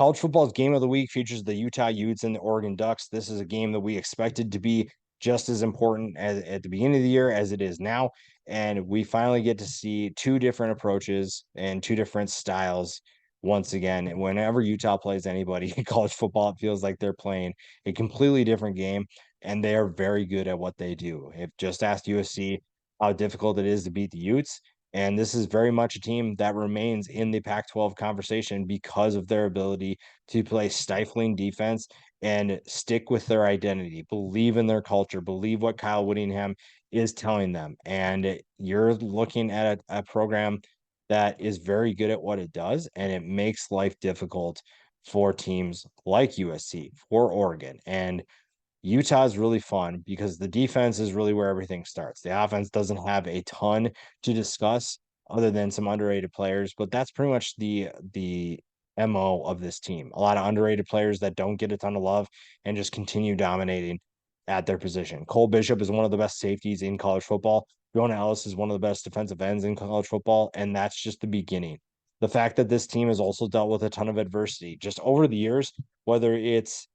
College football's game of the week features the Utah Utes and the Oregon Ducks. This is a game that we expected to be just as important as at the beginning of the year as it is now. And we finally get to see two different approaches and two different styles once again. And whenever Utah plays anybody in college football, it feels like they're playing a completely different game, and they are very good at what they do. If just asked USC how difficult it is to beat the Utes, and this is very much a team that remains in the Pac 12 conversation because of their ability to play stifling defense and stick with their identity, believe in their culture, believe what Kyle Whittingham is telling them. And you're looking at a program that is very good at what it does, and it makes life difficult for teams like USC, for Oregon. And Utah is really fun because the defense is really where everything starts. The offense doesn't have a ton to discuss other than some underrated players, but that's pretty much the MO of this team. A lot of underrated players that don't get a ton of love and just continue dominating at their position. Cole Bishop is one of the best safeties in college football. Jonah Ellis is one of the best defensive ends in college football, and that's just the beginning. The fact that this team has also dealt with a ton of adversity just over the years, whether it's,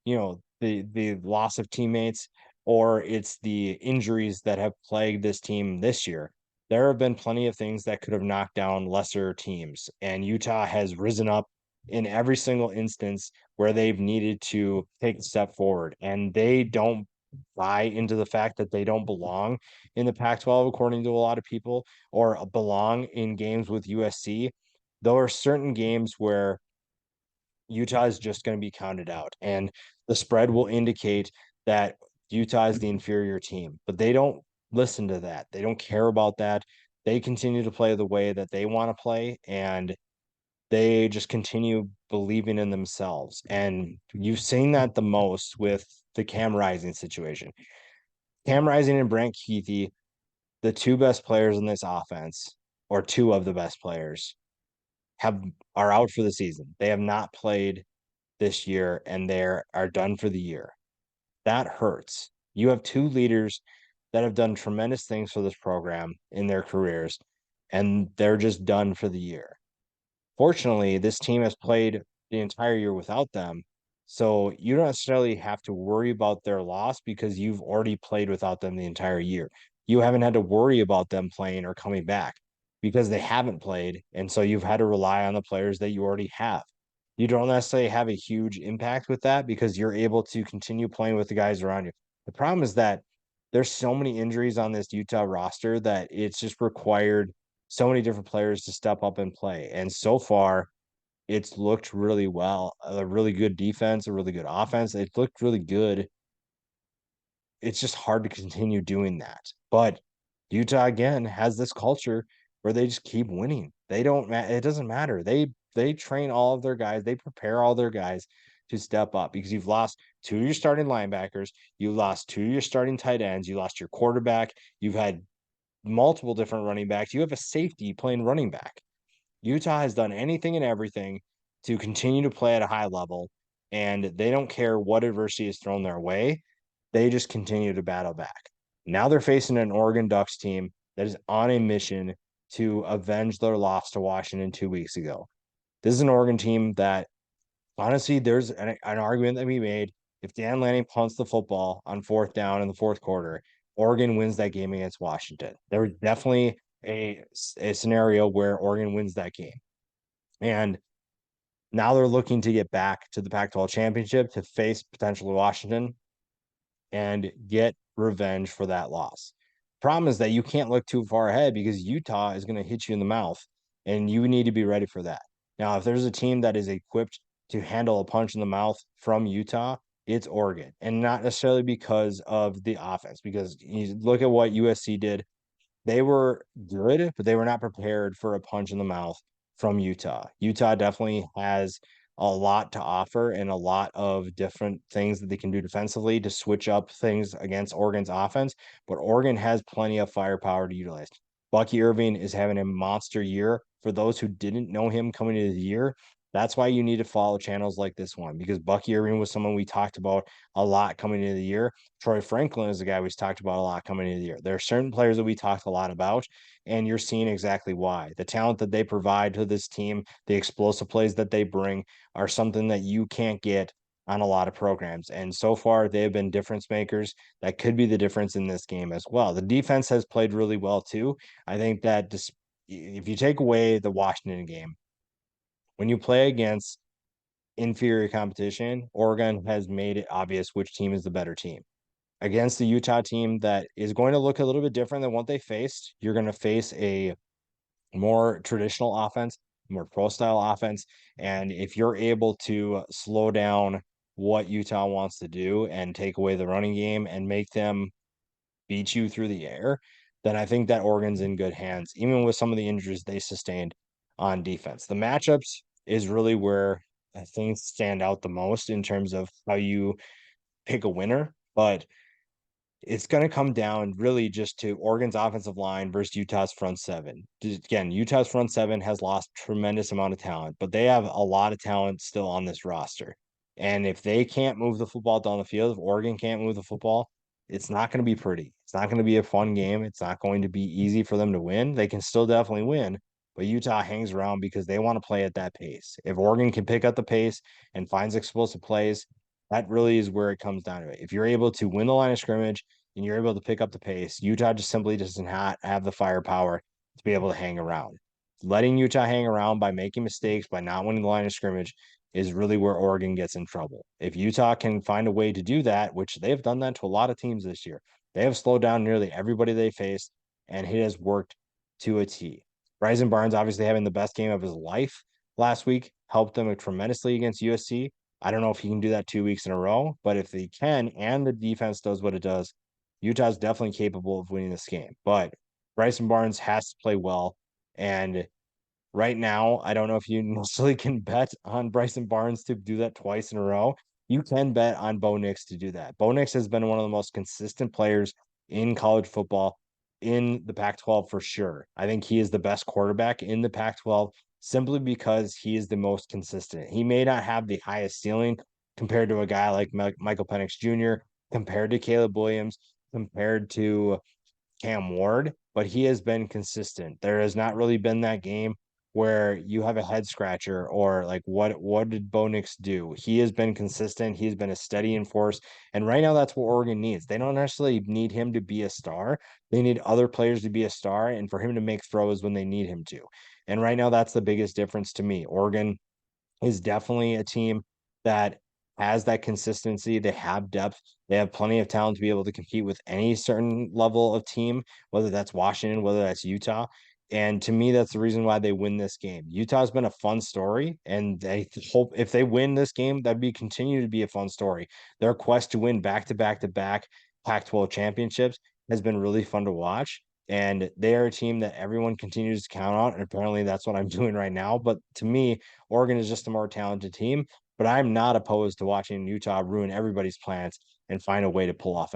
the loss of teammates or it's the injuries that have plagued this team this year. There have been plenty of things that could have knocked down lesser teams, and Utah has risen up in every single instance where they've needed to take a step forward. And they don't buy into the fact that they don't belong in the Pac 12, according to a lot of people, or belong in games with USC. There are certain games where Utah is just going to be counted out, and the spread will indicate that Utah is the inferior team, but they don't listen to that. They don't care about that. They continue to play the way that they want to play, and they just continue believing in themselves. And you've seen that the most with the Cam Rising situation. Cam Rising and Brant Keithy, the two best players in this offense, or two of the best players, have are out for the season. They have not played this year, and they are done for the year. That hurts. You have two leaders that have done tremendous things for this program in their careers, and they're just done for the year. Fortunately, this team has played the entire year without them. So you don't necessarily have to worry about their loss because you've already played without them the entire year. You haven't had to worry about them playing or coming back because they haven't played. And so you've had to rely on the players that you already have. You don't necessarily have a huge impact with that because you're able to continue playing with the guys around you. The problem is that there's so many injuries on this Utah roster that it's just required so many different players to step up and play. And so far, it's looked really well. A really good defense, a really good offense. It looked really good. It's just hard to continue doing that. But Utah again has this culture where they just keep winning. They don't it doesn't matter. They train all of their guys, they prepare all their guys to step up because you've lost two of your starting linebackers, you lost two of your starting tight ends, you lost your quarterback, you've had multiple different running backs. You have a safety playing running back. Utah has done anything and everything to continue to play at a high level, and they don't care what adversity is thrown their way. They just continue to battle back. Now they're facing an Oregon Ducks team that is on a mission to avenge their loss to Washington 2 weeks ago. This is an Oregon team that, honestly, there's an argument that we made. If Dan Lanning punts the football on fourth down in the fourth quarter, Oregon wins that game against Washington. There was definitely a scenario where Oregon wins that game. And now they're looking to get back to the Pac 12 championship to face potentially Washington and get revenge for that loss. Problem is that you can't look too far ahead because Utah is going to hit you in the mouth, and you need to be ready for that. Now, if there's a team that is equipped to handle a punch in the mouth from Utah, it's Oregon, and not necessarily because of the offense. Because you look at what USC did, they were good, but they were not prepared for a punch in the mouth from Utah. Utah definitely has a lot to offer and a lot of different things that they can do defensively to switch up things against Oregon's offense, but Oregon has plenty of firepower to utilize. Bucky Irving is having a monster year. For those who didn't know him coming into the year, That's why you need to follow channels like this one, because Bucky Irving was someone we talked about a lot coming into the year. Troy Franklin is a guy we talked about a lot coming into the year. There are certain players that we talked a lot about, and you're seeing exactly why. The talent that they provide to this team, the explosive plays that they bring, are something that you can't get on a lot of programs. And so far, they have been difference makers. That could be the difference in this game as well. The defense has played really well too. I think that if you take away the Washington game, when you play against inferior competition, Oregon has made it obvious which team is the better team. Against the Utah team that is going to look a little bit different than what they faced, you're going to face a more traditional offense, more pro style offense. And if you're able to slow down what Utah wants to do and take away the running game and make them beat you through the air, then I think that Oregon's in good hands, even with some of the injuries they sustained on defense. The matchups is really where things stand out the most in terms of how you pick a winner. But it's going to come down really just to Oregon's offensive line versus Utah's front seven. Again, Utah's front seven has lost tremendous amount of talent, but they have a lot of talent still on this roster. And if they can't move the football down the field, if Oregon can't move the football, it's not going to be pretty. It's not going to be a fun game. It's not going to be easy for them to win. They can still definitely win, but Utah hangs around because they want to play at that pace. If Oregon can pick up the pace and finds explosive plays, that really is where it comes down to it. If you're able to win the line of scrimmage and you're able to pick up the pace, Utah just simply doesn't have the firepower to be able to hang around. Letting Utah hang around by making mistakes, by not winning the line of scrimmage, is really where Oregon gets in trouble. If Utah can find a way to do that, which they've done that to a lot of teams this year, they have slowed down nearly everybody they faced, and it has worked to a T. Bryson Barnes obviously having the best game of his life last week helped them tremendously against USC. I don't know if he can do that 2 weeks in a row, but if he can and the defense does what it does, Utah's definitely capable of winning this game. But Bryson Barnes has to play well. And right now, I don't know if you necessarily can bet on Bryson Barnes to do that twice in a row. You can bet on Bo Nix to do that. Bo Nix has been one of the most consistent players in college football in the Pac 12 for sure. I think he is the best quarterback in the Pac 12 simply because he is the most consistent. He may not have the highest ceiling compared to a guy like Michael Penix Jr., compared to Caleb Williams, compared to Cam Ward, but he has been consistent. There has not really been that game where you have a head scratcher or like what did Bo Nix do? He has been consistent. He's been a steady force. And right now that's what Oregon needs. They don't necessarily need him to be a star. They need other players to be a star and for him to make throws when they need him to. And right now that's the biggest difference to me. Oregon is definitely a team that has that consistency. They have depth. They have plenty of talent to be able to compete with any certain level of team, whether that's Washington, whether that's Utah. And to me, that's the reason why they win this game. Utah's been a fun story, and they hope if they win this game, that'd be continue to be a fun story. Their quest to win back to back to back Pac-12 championships has been really fun to watch. And they are a team that everyone continues to count on. And apparently that's what I'm doing right now. But to me, Oregon is just a more talented team, but I'm not opposed to watching Utah ruin everybody's plans and find a way to pull off